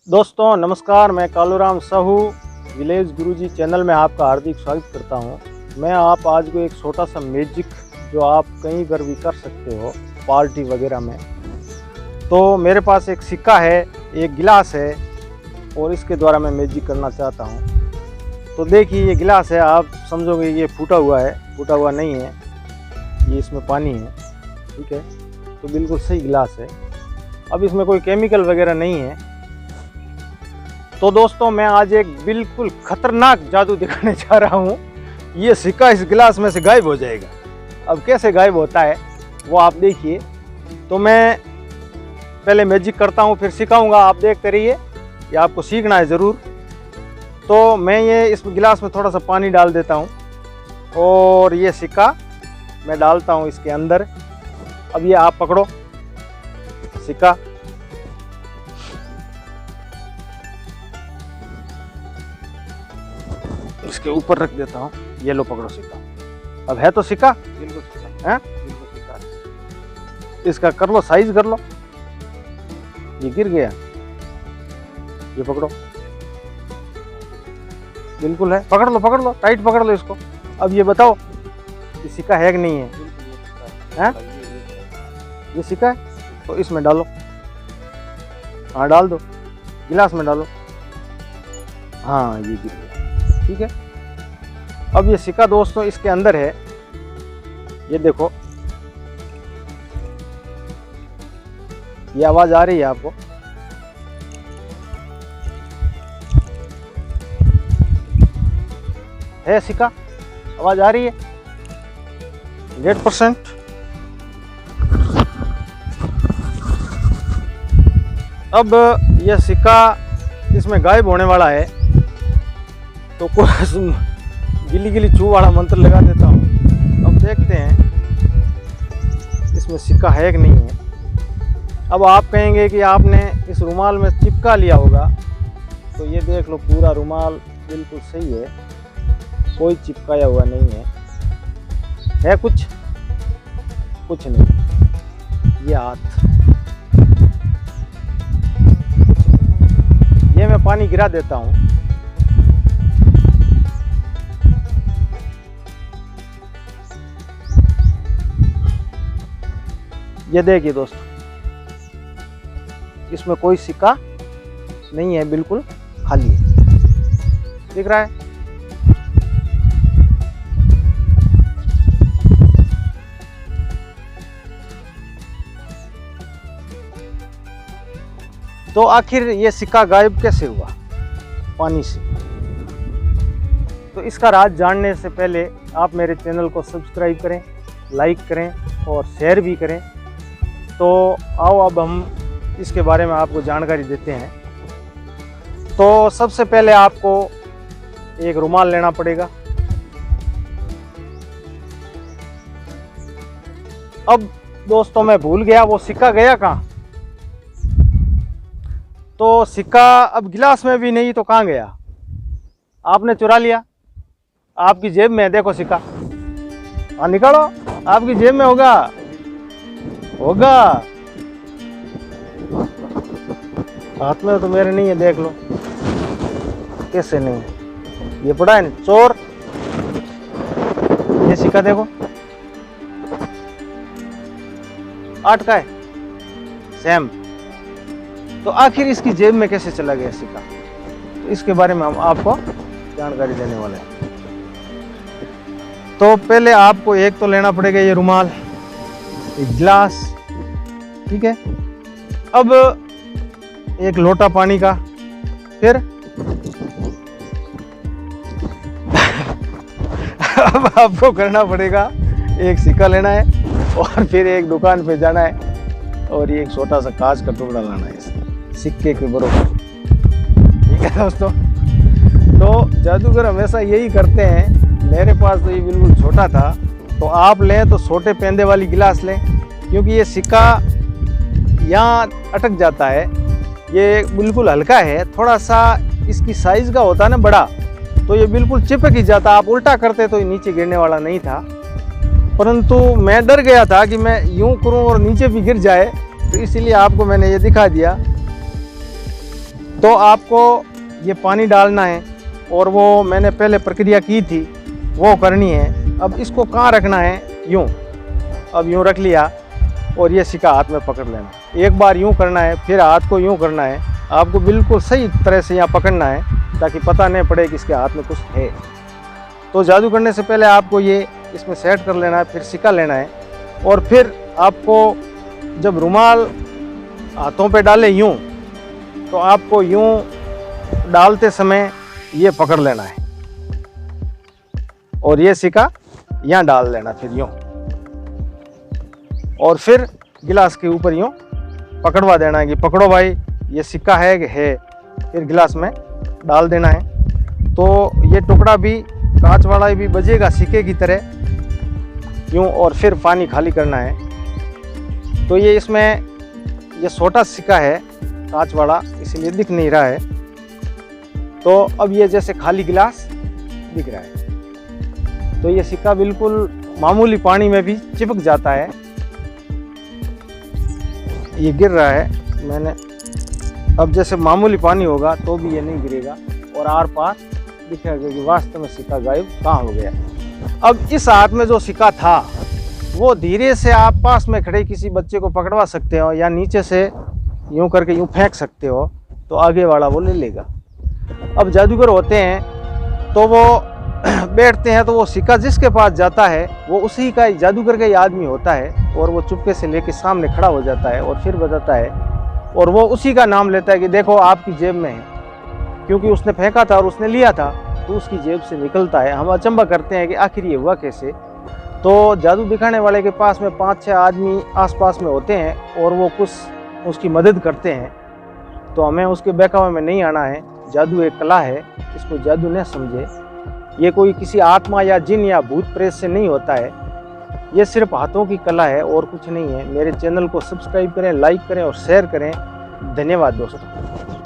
दोस्तों नमस्कार, मैं कालूराम साहू विलेज गुरुजी चैनल में आपका हार्दिक स्वागत करता हूं। मैं आप आज को एक छोटा सा मैजिक जो आप कहीं पर भी कर सकते हो पार्टी वगैरह में। तो मेरे पास एक सिक्का है, एक गिलास है और इसके द्वारा मैं मैजिक करना चाहता हूं। तो देखिए ये गिलास है, आप समझोगे ये फूटा हुआ है, फूटा हुआ नहीं है, ये इसमें पानी है, ठीक है। तो बिल्कुल सही गिलास है। अब इसमें कोई केमिकल वगैरह नहीं है। तो दोस्तों मैं आज एक बिल्कुल खतरनाक जादू दिखाने जा रहा हूँ। ये सिक्का इस गिलास में से गायब हो जाएगा। अब कैसे गायब होता है वो आप देखिए। तो मैं पहले मैजिक करता हूँ, फिर सिखाऊंगा, आप देखते रहिए, ये आपको सीखना है ज़रूर। तो मैं ये इस गिलास में थोड़ा सा पानी डाल देता हूँ और ये सिक्का मैं डालता हूँ इसके अंदर। अब ये आप पकड़ो सिक्का, इसके ऊपर रख देता हूँ। ये लो पकड़ो सिक्का। अब है तो सिक्का, बिल्कुल सिक्का है, बिल्कुल सिक्का है। इसका कर लो, साइज कर लो। ये गिर गया, ये पकड़ो, बिल्कुल है। पकड़ लो, टाइट पकड़ लो इसको। अब ये बताओ ये सिक्का है कि नहीं है? हैं? ये सिक्का है तो इसमें डालो। हाँ डाल दो, गिलास में डालो। हाँ ये गिर गया, ठीक है। अब ये सिक्का दोस्तों इसके अंदर है, ये देखो, ये आवाज आ रही है आपको? है सिक्का, आवाज आ रही है 100%। अब यह सिक्का इसमें गायब होने वाला है। तो कोई गिली गिली चू वाला मंत्र लगा देता हूँ। अब देखते हैं इसमें सिक्का है कि नहीं है। अब आप कहेंगे कि आपने इस रुमाल में चिपका लिया होगा, तो ये देख लो पूरा रुमाल बिल्कुल सही है, कोई चिपकाया हुआ नहीं है कुछ नहीं। ये हाथ, ये मैं पानी गिरा देता हूँ। ये देखिए दोस्तों, इसमें कोई सिक्का नहीं है, बिल्कुल खाली है, दिख रहा है। तो आखिर ये सिक्का गायब कैसे हुआ? पानी से। तो इसका राज जानने से पहले आप मेरे चैनल को सब्सक्राइब करें, लाइक करें और शेयर भी करें। तो आओ अब हम इसके बारे में आपको जानकारी देते हैं। तो सबसे पहले आपको एक रुमाल लेना पड़ेगा। अब दोस्तों मैं भूल गया वो सिक्का गया कहाँ। तो सिक्का अब गिलास में भी नहीं तो कहाँ गया? आपने चुरा लिया, आपकी जेब में है, देखो सिक्का। हाँ निकालो, आपकी जेब में होगा। हाथ में तो मेरे नहीं है, देख लो। कैसे नहीं? ये पड़ा है ना, चोर। ये सिक्का देखो अटका है सेम। तो आखिर इसकी जेब में कैसे चला गया सिक्का? तो इसके बारे में हम आपको जानकारी देने वाले हैं। तो पहले आपको एक तो लेना पड़ेगा ये रुमाल, एक गिलास, ठीक है। अब एक लोटा पानी का, फिर अब आपको करना पड़ेगा, एक सिक्का लेना है और फिर एक दुकान पे जाना है और ये एक छोटा सा कांच का टुकड़ा लाना है सिक्के के बराबर, ठीक है दोस्तों। तो जादूगर हमेशा यही करते हैं। मेरे पास तो ये बिल्कुल छोटा था, तो आप लें तो छोटे पेंदे वाली गिलास लें, क्योंकि ये सिक्का यहाँ अटक जाता है। ये बिल्कुल हल्का है, थोड़ा सा इसकी साइज़ का होता है ना बड़ा, तो ये बिल्कुल चिपक ही जाता। आप उल्टा करते तो ये नीचे गिरने वाला नहीं था, परंतु मैं डर गया था कि मैं यूं करूं और नीचे भी गिर जाए, तो इसीलिए आपको मैंने ये दिखा दिया। तो आपको ये पानी डालना है और वो मैंने पहले प्रक्रिया की थी वो करनी है। अब इसको कहाँ रखना है, यूँ, अब यूँ रख लिया और ये सिक्का हाथ में पकड़ लेना। एक बार यूँ करना है, फिर हाथ को यूँ करना है। आपको बिल्कुल सही तरह से यहाँ पकड़ना है ताकि पता नहीं पड़े कि इसके हाथ में कुछ है। तो जादू करने से पहले आपको ये इसमें सेट कर लेना है, फिर सिक्का लेना है और फिर आपको जब रुमाल हाथों पे डाले यूँ, तो आपको यूँ डालते समय ये पकड़ लेना है और ये सिक्का यहाँ डाल लेना, फिर यूँ, और फिर गिलास के ऊपर यूँ पकड़वा देना है कि पकड़ो भाई ये सिक्का है कि है, फिर गिलास में डाल देना है। तो ये टुकड़ा भी कांच वाला भी बजेगा सिक्के की तरह यूँ, और फिर पानी खाली करना है। तो ये इसमें ये छोटा सिक्का है कांच वाला, इसलिए दिख नहीं रहा है। तो अब ये जैसे खाली गिलास दिख रहा है, तो ये सिक्का बिल्कुल मामूली पानी में भी चिपक जाता है। ये गिर रहा है, मैंने अब जैसे मामूली पानी होगा तो भी ये नहीं गिरेगा और आर पार दिखेगा कि वास्तव में सिक्का गायब कहाँ हो गया। अब इस हाथ में जो सिक्का था वो धीरे से आप पास में खड़े किसी बच्चे को पकड़वा सकते हो या नीचे से यूं करके यूं फेंक सकते हो, तो आगे वाला वो ले लेगा। अब जादूगर होते हैं तो वो बैठते हैं, तो वो सिक्का जिसके पास जाता है वो उसी का जादूगर का ही आदमी होता है और वो चुपके से लेके सामने खड़ा हो जाता है और फिर बताता है और वो उसी का नाम लेता है कि देखो आपकी जेब में है, क्योंकि उसने फेंका था और उसने लिया था तो उसकी जेब से निकलता है। हम अचंभा करते हैं कि आखिर ये हुआ कैसे। तो जादू दिखाने वाले के पास में 5-6 आदमी आसपास में होते हैं और वो कुछ उसकी मदद करते हैं। तो हमें उसके बहकावे में नहीं आना है। जादू एक कला है, इसको जादू न समझे। ये कोई किसी आत्मा या जिन या भूत प्रेत से नहीं होता है, ये सिर्फ हाथों की कला है और कुछ नहीं है। मेरे चैनल को सब्सक्राइब करें, लाइक करें और शेयर करें। धन्यवाद दोस्तों।